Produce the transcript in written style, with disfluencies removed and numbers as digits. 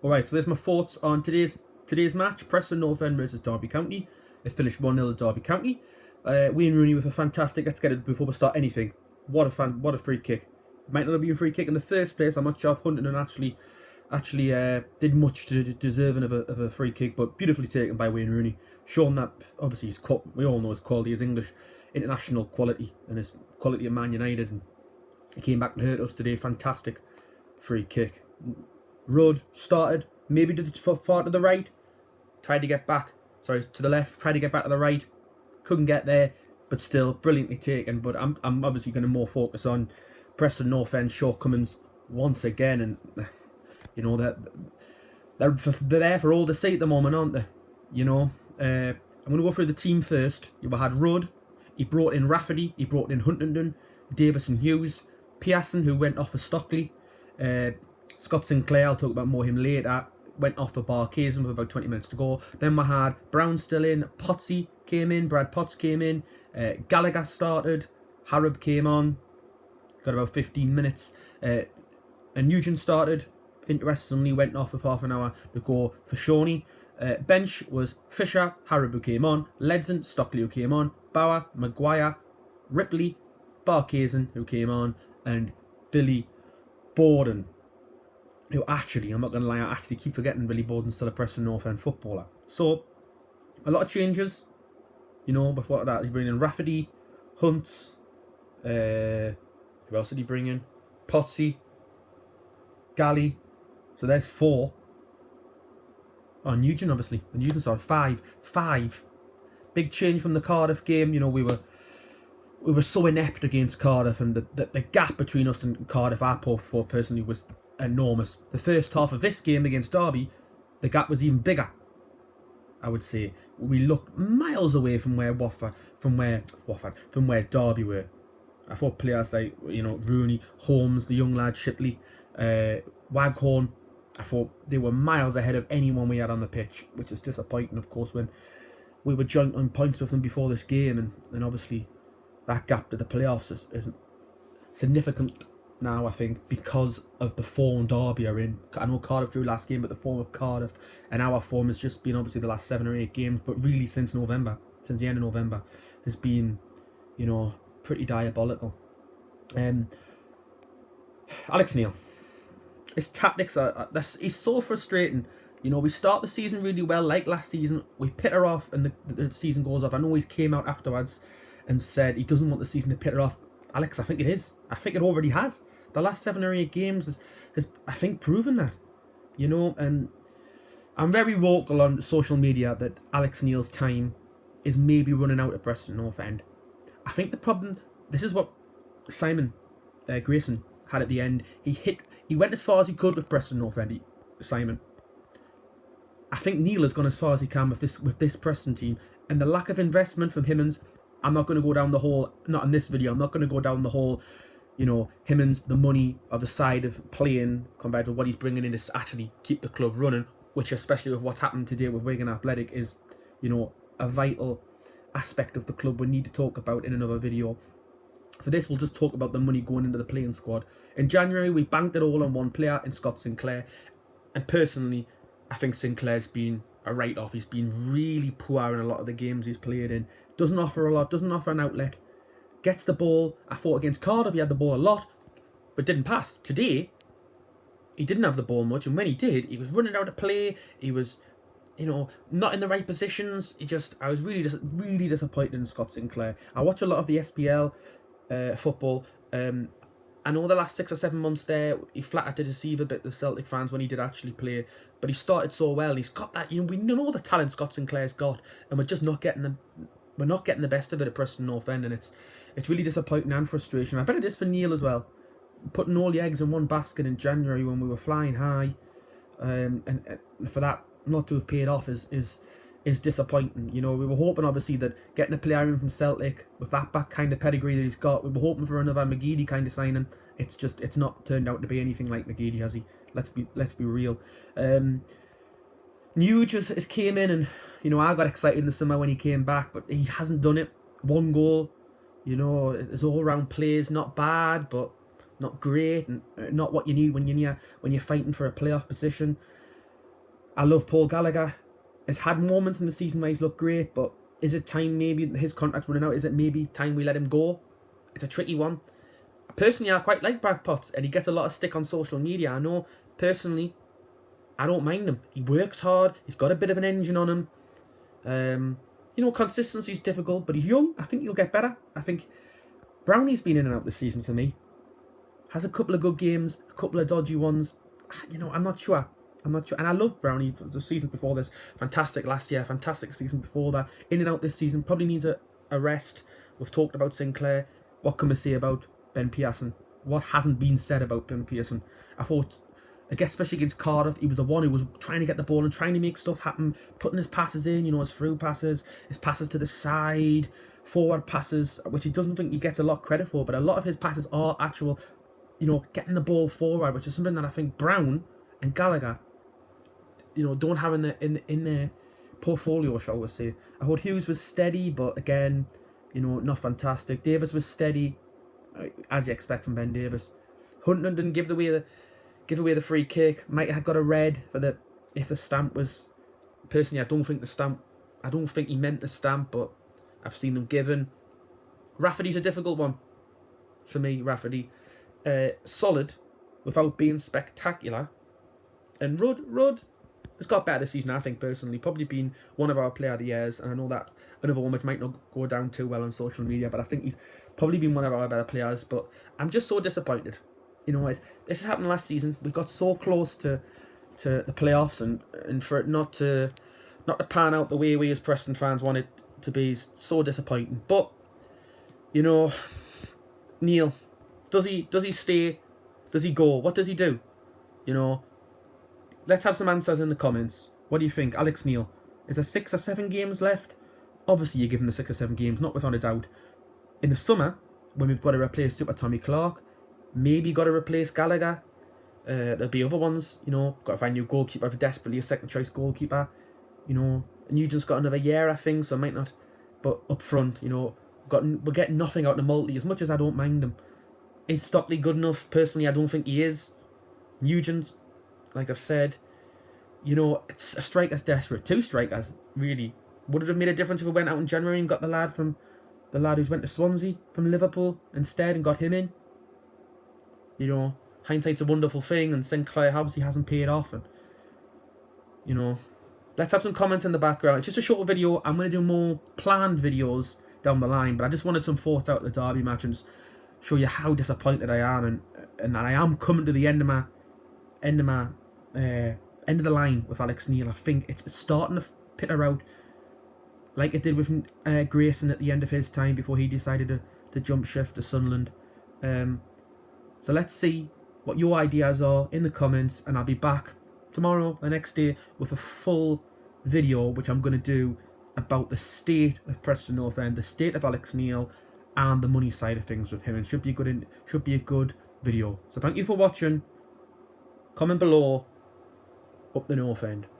Alright, so there's my thoughts on today's match. Preston North End versus Derby County. It finished 1-0 to Derby County. Wayne Rooney with a fantastic, let's get it before we start anything. What a free kick. It might not have been a free kick in the first place. I'm not sure if Huntington actually did much to deserving of a free kick, but beautifully taken by Wayne Rooney. Showing that, obviously, we all know his quality, his English international quality, and his quality of Man United. And he came back to hurt us today. Fantastic free kick. Rudd started, maybe far to the right, tried to get back, to the left, tried to get back to the right, couldn't get there, but still brilliantly taken. But I'm obviously going to more focus on Preston North End shortcomings once again, and you know that they're there for all to see at the moment, aren't they? You know, I'm going to go through the team first. You had Rudd, he brought in Rafferty, he brought in Huntington, Davis and Hughes, Pearson, who went off for Stockley, Scott Sinclair, I'll talk about more him later, went off for Barkhazen with about 20 minutes to go. Then we had Brown still in, Potsy came in, Brad Potts came in, Gallagher started, Harrop came on, got about 15 minutes, and Nugent started. Interestingly, went off with half an hour to go for Shawnee. Bench was Fisher, Harrop who came on, Ledson, Stockley who came on, Bauer, Maguire, Ripley, Barkhazen who came on, and Billy Borden, who actually, I'm not going to lie, I actually keep forgetting Billy Borden's still a Preston North End footballer. So, a lot of changes, you know, before that, he bring in Rafferty, Hunts, who else did he bring in? Potsy, Galley, so there's 4. Oh, Nugent, obviously. And Nugent started 5. Big change from the Cardiff game. You know, we were so inept against Cardiff, and the gap between us and Cardiff, I thought personally, was enormous. The first half of this game against Derby, the gap was even bigger, I would say. We looked miles away from where Derby were. I thought players like, you know, Rooney, Holmes, the young lad, Shipley, Waghorn, I thought they were miles ahead of anyone we had on the pitch, which is disappointing, of course, when we were joint on points with them before this game, and obviously that gap to the playoffs is significant now, I think, because of the form Derby are in. I know Cardiff drew last game, but the form of Cardiff and our form has just been obviously the last 7 or 8 games, but really since the end of November, has been, you know, pretty diabolical. Alex Neil, his tactics he's so frustrating. You know, we start the season really well, like last season. We peter off, and the season goes off. I know he's came out afterwards and said he doesn't want the season to peter off. Alex, I think it is. I think it already has. The last 7 or 8 games has I think, proven that. You know, and I'm very vocal on social media that Alex Neil's time is maybe running out at Preston North End. I think the problem, this is what Simon Grayson had at the end. He went as far as he could with Preston North End, Simon. I think Neil has gone as far as he can with this Preston team, and the lack of investment from Himmins. I'm not going to go down the whole, not in this video, I'm not going to go down the whole, you know, Himmins, the money of the side of playing compared to what he's bringing in to actually keep the club running, which, especially with what's happened today with Wigan Athletic, is, you know, a vital aspect of the club we need to talk about in another video. For this, we'll just talk about the money going into the playing squad. In January, we banked it all on one player in Scott Sinclair, and personally, I think Sinclair's been a write-off. He's been really poor in a lot of the games he's played in. Doesn't offer a lot, doesn't offer an outlet. Gets the ball. I thought against Cardiff he had the ball a lot, but didn't pass. Today, he didn't have the ball much, and when he did, he was running out of play. He was, you know, not in the right positions. I was really disappointed in Scott Sinclair. I watch a lot of the SPL football. I know the last 6 or 7 months there, he flattered to deceive a bit the Celtic fans when he did actually play, but he started so well. He's got that, you know, we know the talent Scott Sinclair's got, and we're just not getting the best of it at Preston North End, and it's really disappointing and frustration. I bet it is for Neil as well, putting all the eggs in one basket in January when we were flying high, and for that not to have paid off is disappointing. You know, we were hoping obviously that getting a player in from Celtic with that back kind of pedigree that he's got, we were hoping for another McGeady kind of signing. It's not turned out to be anything like McGeady, has he? Let's be real. Nuge has came in, and you know, I got excited in the summer when he came back, but he hasn't done it. 1 goal, you know, his all-round plays not bad, but not great, and not what you need when you're fighting for a playoff position. I love Paul Gallagher. Has had moments in the season where he's looked great, but is it time maybe his contract's running out? Is it maybe time we let him go? It's a tricky one. Personally, I quite like Brad Potts, and he gets a lot of stick on social media. I know, personally, I don't mind him. He works hard. He's got a bit of an engine on him. Consistency's difficult, but he's young. I think he'll get better. I think Brownie's been in and out this season for me. Has a couple of good games, a couple of dodgy ones. I'm not sure. And I love Brownie the season before this. Fantastic last year, fantastic season before that. In and out this season, probably needs a rest. We've talked about Sinclair. What can we say about Ben Pearson? What hasn't been said about Ben Pearson? I thought, I guess especially against Cardiff, he was the one who was trying to get the ball and trying to make stuff happen, putting his passes in, his through passes, his passes to the side, forward passes, which he doesn't think he gets a lot of credit for, but a lot of his passes are actual, getting the ball forward, which is something that I think Brown and Gallagher, don't have in their portfolio, shall we say. I thought Hughes was steady, but again, not fantastic. Davis was steady, as you expect from Ben Davis. Hunter didn't give away the free kick. Might have got a red for if the stamp was. Personally, I don't think he meant the stamp, but I've seen them given. Rafferty's a difficult one for me. Rafferty, solid without being spectacular, and Rudd has got better this season. I think personally, probably been one of our player of the years, and I know that another one which might not go down too well on social media, but I think he's probably been one of our better players. But I'm just so disappointed. This has happened last season. We got so close to the playoffs, and for it not to pan out the way we as Preston fans want it to be is so disappointing. But Neil, does he stay? Does he go? What does he do? Let's have some answers in the comments. What do you think, Alex Neil? Is there 6 or 7 games left? Obviously, you're giving the 6 or 7 games, not without a doubt. In the summer, when we've got to replace Super Tommy Clark, maybe got to replace Gallagher. There'll be other ones, got to find a new goalkeeper, desperately a second choice goalkeeper. Nugent's got another year, I think, so might not. But up front, we're getting nothing out of Multi, as much as I don't mind him. Is Stockley good enough? Personally, I don't think he is. Nugent, like I've said, it's a striker's desperate. 2 strikers, really. Would it have made a difference if we went out in January and got the lad who's went to Swansea from Liverpool instead and got him in? Hindsight's a wonderful thing, and Sinclair obviously hasn't paid off. And let's have some comments in the background. It's just a short video. I'm going to do more planned videos down the line, but I just wanted some thoughts out of the Derby match and show you how disappointed I am, and that I am coming to the end of the line with Alex Neil. I think it's starting to peter out, like it did with Grayson at the end of his time before he decided to jump shift to Sunderland. So let's see what your ideas are in the comments, and I'll be back tomorrow, the next day, with a full video which I'm going to do about the state of Preston North End, the state of Alex Neil, and the money side of things with him. It should be a good video. So thank you for watching. Comment below. Up the North End.